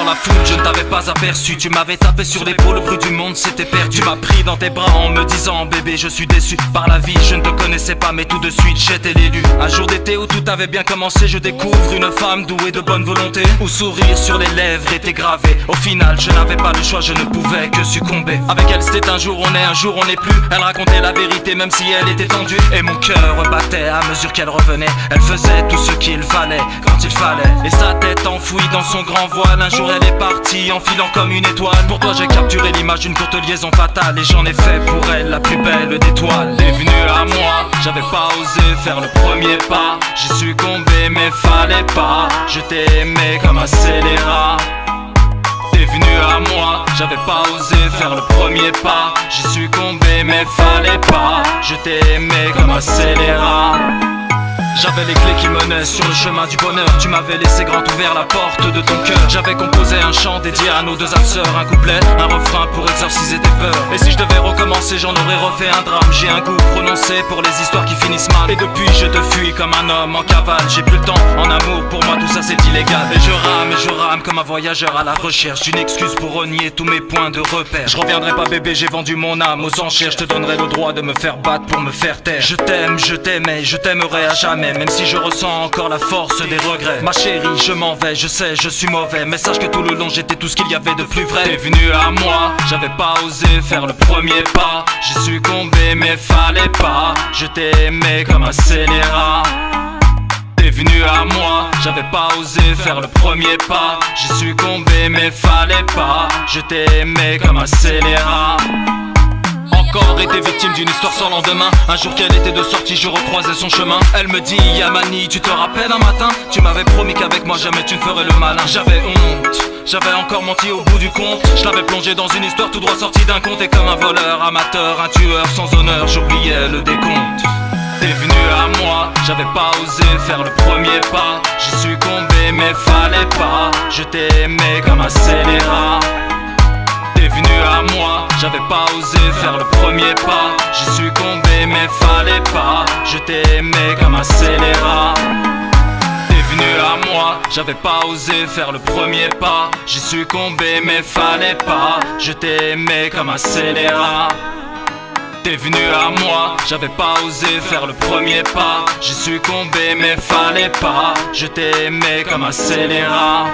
dans la foule, je ne t'avais pas aperçu. Tu m'avais tapé sur l'épaule, le bruit du monde s'était perdu. Tu m'as pris dans tes bras en me disant bébé je suis déçu par la vie. Je ne te connaissais pas mais tout de suite j'étais l'élu. Un jour d'été où tout avait bien commencé, je découvre une femme douée de bonne volonté, où sourire sur les lèvres était gravé. Au final je n'avais pas le choix, je ne pouvais que succomber. Avec elle c'était un jour on est, un jour on n'est plus. Elle racontait la vérité même si elle était tendue. Et mon cœur battait à mesure qu'elle revenait. Elle faisait tout ce qu'il fallait quand il fallait. Et sa tête enfouie dans son grand voile. Un jour elle est partie en filant comme une étoile. Pour toi j'ai capturé l'image d'une courte liaison fatale, et j'en ai fait pour elle la plus belle des toiles. T'es venu à moi, j'avais pas osé faire le premier pas. J'y succombé mais fallait pas. Je t'ai aimé comme un scélérat. T'es venu à moi, j'avais pas osé faire le premier pas. J'y succombé mais fallait pas. Je t'ai aimé comme un scélérat. J'avais les clés qui menaient sur le chemin du bonheur. Tu m'avais laissé grand ouvert la porte de ton cœur. J'avais composé un chant dédié à nos deux âmes sœurs. Un couplet, un refrain pour exorciser tes peurs. Et si je devais recommencer, j'en aurais refait un drame. J'ai un goût prononcé pour les histoires qui finissent mal. Et depuis je te fuis comme un homme en cavale. J'ai plus le temps, en amour, pour moi tout ça c'est illégal. Et je rame comme un voyageur à la recherche d'une excuse pour renier tous mes points de repère. Je reviendrai pas bébé, j'ai vendu mon âme aux enchères. Je te donnerai le droit de me faire battre pour me faire taire. Je t'aime, je t'aimais, je t'aimerai à jamais. Même si je ressens encore la force des regrets. Ma chérie, je m'en vais, je sais, je suis mauvais. Mais sache que tout le long j'étais tout ce qu'il y avait de plus vrai. T'es venu à moi, j'avais pas osé faire le premier pas. J'y succombé mais fallait pas. Je t'ai aimé comme un scélérat. T'es venu à moi, j'avais pas osé faire le premier pas. J'y succombé mais fallait pas. Je t'ai aimé comme un scélérat. Encore été victime d'une histoire sans lendemain. Un jour qu'elle était de sortie, je recroisais son chemin. Elle me dit Yamani, tu te rappelles un matin, tu m'avais promis qu'avec moi jamais tu ne ferais le malin. J'avais honte, j'avais encore menti au bout du compte. Je l'avais plongé dans une histoire tout droit sortie d'un conte. Et comme un voleur amateur, un tueur sans honneur, j'oubliais le décompte. T'es venu à moi, j'avais pas osé faire le premier pas. J'y succombé mais fallait pas. Je t'ai aimé comme un scélérat. T'es venu à moi, j'avais pas osé faire le premier pas. J'y succombé mais fallait pas. Je t'ai aimé comme un scélérat. T'es venu à moi, j'avais pas osé faire le premier pas. J'y succombé mais fallait pas. Je t'ai aimé comme un scélérat. T'es venu à moi, j'avais pas osé faire le premier pas. J'y succombé mais fallait pas. Je t'ai aimé comme un scélérat.